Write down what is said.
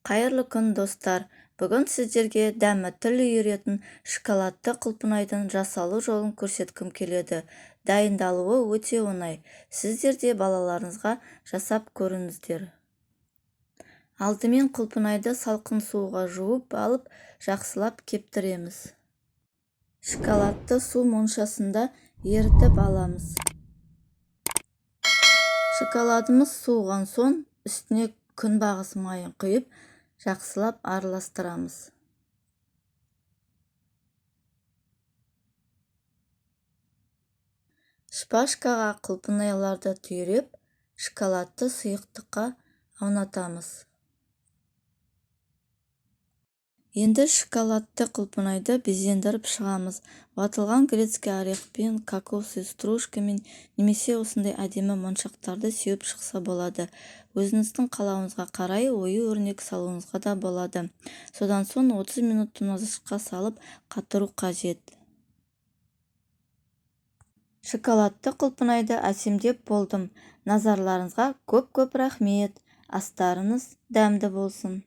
Қайырлы күн, достар. Бүгін сіздерге дәмі тіл үйіретін шоколадты құлпынайдың жасалу жолын көрсеткім келеді. Дайындалуы өте оңай. Сіздер де балаларыңызға жасап көріңіздер. Алдымен құлпынайды салқын суға жуып алып, жақсылап кептіреміз. Шоколадты су моншасында ерітіп аламыз. Шоколадымыз суыған соң үстіне күнбағыс майын құйып, жақсылап араластырамыз. Шпажкаға құлпынайларды түйреп, шоколадты сұйықтыққа аунатамыз. Енді шоколадты құлпынайды безендіріп шығамыз. Уатылған грецкий орехпен, кокосовый стружкамен немесе осындай әдемі моншақтарды сеуіп шықса болады. Өзіңіздің қалауыңызға қарай ою-өрнек салуыңызға да болады. Содан соң 30 минут тоңазытқышқа салып қатыру қажет. Шоколадты құлпынайды әсемдеп болдым. Назарларыңызға көп-көп рахмет. Астарыңыз дәмді болсын.